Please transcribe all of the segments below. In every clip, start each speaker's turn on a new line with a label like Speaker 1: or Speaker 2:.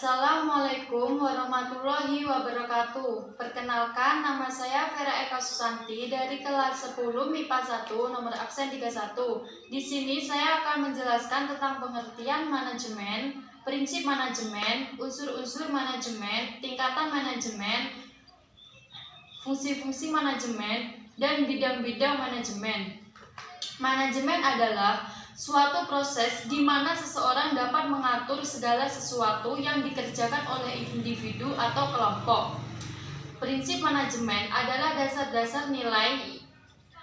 Speaker 1: Assalamualaikum warahmatullahi wabarakatuh. Perkenalkan, nama saya Vera Eka Susanti dari kelas 10 MIPA 1 nomor absen 31. Di sini saya akan menjelaskan tentang pengertian manajemen, prinsip manajemen, unsur-unsur manajemen, tingkatan manajemen, fungsi-fungsi manajemen, dan bidang-bidang manajemen. Manajemen adalah suatu proses di mana seseorang dapat mengatur segala sesuatu yang dikerjakan oleh individu atau kelompok. Prinsip manajemen adalah dasar-dasar nilai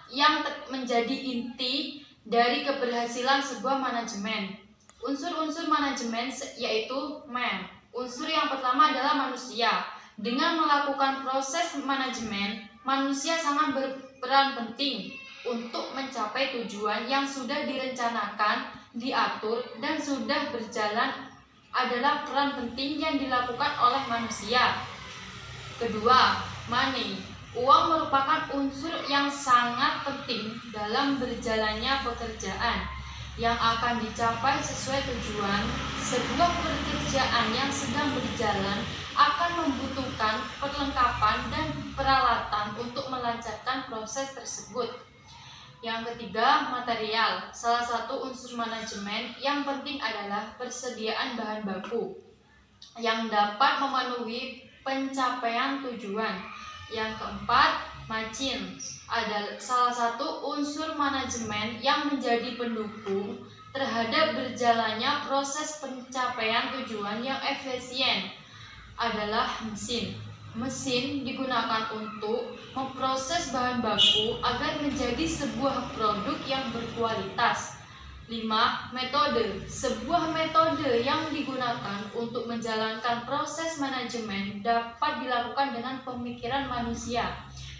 Speaker 1: yang menjadi inti dari keberhasilan sebuah manajemen. Unsur-unsur manajemen yaitu man. Unsur yang pertama adalah manusia. Dengan melakukan proses manajemen, manusia sangat berperan penting untuk mencapai tujuan yang sudah direncanakan, diatur, dan sudah berjalan adalah peran penting yang dilakukan oleh manusia. Kedua, money. Uang merupakan unsur yang sangat penting dalam berjalannya pekerjaan yang akan dicapai sesuai tujuan. Sebuah pekerjaan yang sedang berjalan akan membutuhkan perlengkapan dan peralatan untuk melancarkan proses tersebut. Yang ketiga, material. Salah satu unsur manajemen yang penting adalah persediaan bahan baku yang dapat memenuhi pencapaian tujuan. Yang keempat, margin adalah salah satu unsur manajemen yang menjadi pendukung terhadap berjalannya proses pencapaian tujuan yang efisien adalah mesin. Mesin digunakan untuk memproses bahan baku agar menjadi sebuah produk yang berkualitas. 5. Metode. Sebuah metode yang digunakan untuk menjalankan proses manajemen dapat dilakukan dengan pemikiran manusia,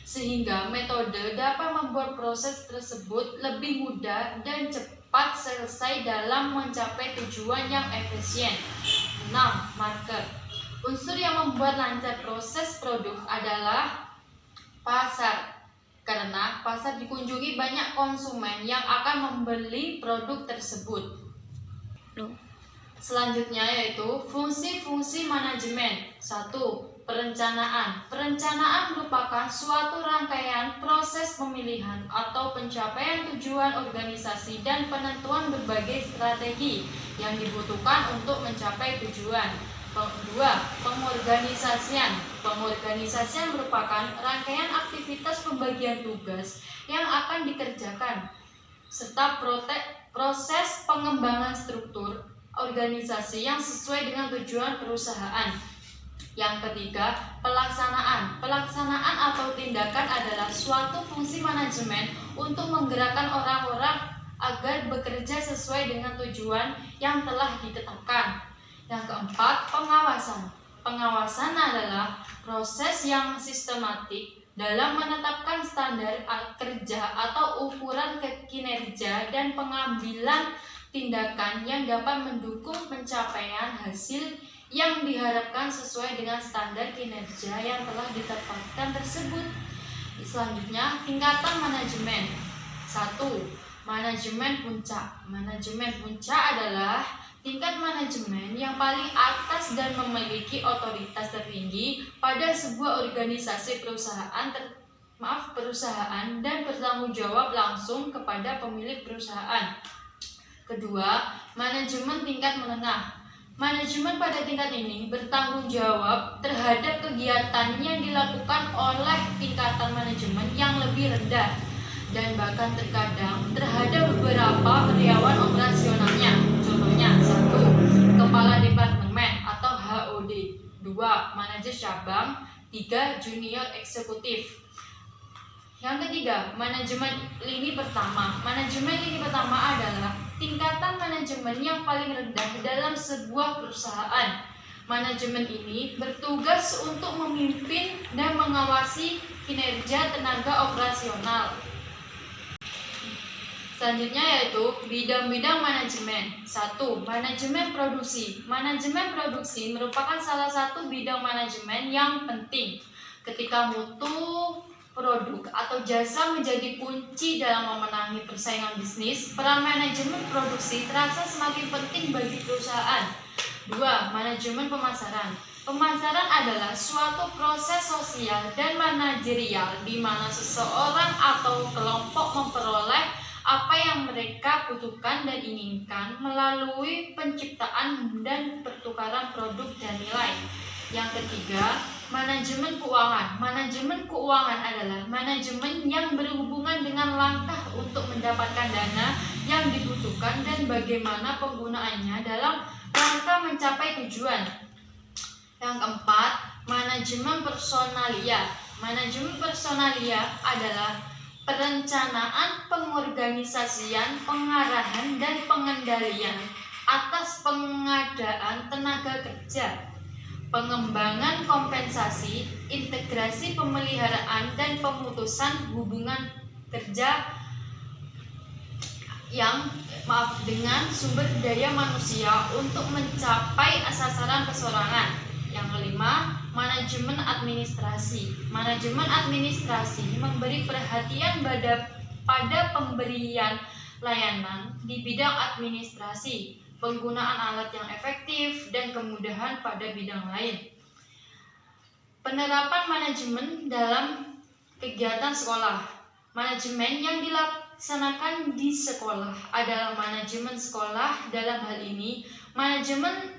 Speaker 1: sehingga metode dapat membuat proses tersebut lebih mudah dan cepat selesai dalam mencapai tujuan yang efisien. 6. Market. Unsur yang membuat lancar proses produk adalah pasar, karena pasar dikunjungi banyak konsumen yang akan membeli produk tersebut. Selanjutnya yaitu fungsi-fungsi manajemen. 1. Perencanaan. Perencanaan merupakan suatu rangkaian proses pemilihan atau pencapaian tujuan organisasi dan penentuan berbagai strategi yang dibutuhkan untuk mencapai tujuan. 2. Pengorganisasian. Pengorganisasian merupakan rangkaian aktivitas pembagian tugas yang akan dikerjakan serta proses pengembangan struktur organisasi yang sesuai dengan tujuan perusahaan. Yang ketiga, pelaksanaan. Pelaksanaan atau tindakan adalah suatu fungsi manajemen untuk menggerakkan orang-orang agar bekerja sesuai dengan tujuan yang telah ditetapkan. Yang keempat, pengawasan. Pengawasan adalah proses yang sistematik dalam menetapkan standar kerja atau ukuran kinerja dan pengambilan tindakan yang dapat mendukung pencapaian hasil yang diharapkan sesuai dengan standar kinerja yang telah ditetapkan tersebut. Selanjutnya, tingkatan manajemen. 1. Manajemen puncak. Manajemen puncak adalah tingkat manajemen yang paling atas dan memiliki otoritas tertinggi pada sebuah organisasi perusahaan dan bertanggung jawab langsung kepada pemilik perusahaan. Kedua, manajemen tingkat menengah. Manajemen pada tingkat ini bertanggung jawab terhadap kegiatan yang dilakukan oleh tingkatan manajemen yang lebih rendah dan bahkan terkadang terhadap beberapa karyawan operasionalnya. Contohnya, 1. Kepala Departemen atau HOD. 2. Manajer cabang. 3. Junior eksekutif. Yang ketiga, manajemen lini pertama. Manajemen lini pertama adalah tingkatan manajemen yang paling rendah dalam sebuah perusahaan. Manajemen ini bertugas untuk memimpin dan mengawasi kinerja tenaga operasional. Selanjutnya yaitu bidang-bidang manajemen. 1. Manajemen produksi. Manajemen produksi merupakan salah satu bidang manajemen yang penting. Ketika mutu produk atau jasa menjadi kunci dalam memenangi persaingan bisnis, peran manajemen produksi terasa semakin penting bagi perusahaan. 2. Manajemen pemasaran. Pemasaran adalah suatu proses sosial dan manajerial di mana seseorang atau kelompok memperoleh apa yang mereka butuhkan dan inginkan melalui penciptaan dan pertukaran produk dan nilai. Yang ketiga, manajemen keuangan. Manajemen keuangan adalah manajemen yang berhubungan dengan langkah untuk mendapatkan dana yang dibutuhkan dan bagaimana penggunaannya dalam rangka mencapai tujuan. Yang keempat, manajemen personalia. Manajemen personalia adalah perencanaan, pengorganisasian, pengarahan, dan pengendalian atas pengadaan tenaga kerja, pengembangan kompensasi, integrasi pemeliharaan, dan pemutusan hubungan kerja dengan sumber daya manusia untuk mencapai sasaran perseorangan. Yang kelima, manajemen administrasi. Manajemen administrasi memberi perhatian pada pemberian layanan di bidang administrasi, penggunaan alat yang efektif, dan kemudahan pada bidang lain. Penerapan manajemen dalam kegiatan sekolah. Manajemen yang dilaksanakan di sekolah adalah manajemen sekolah. Dalam hal ini, manajemen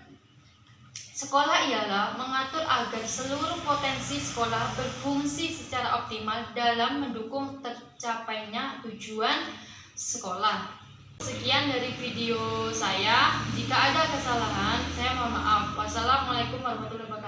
Speaker 1: sekolah ialah mengatur agar seluruh potensi sekolah berfungsi secara optimal dalam mendukung tercapainya tujuan sekolah. Sekian dari video saya. Jika ada kesalahan, saya mohon maaf. Wassalamualaikum warahmatullahi wabarakatuh.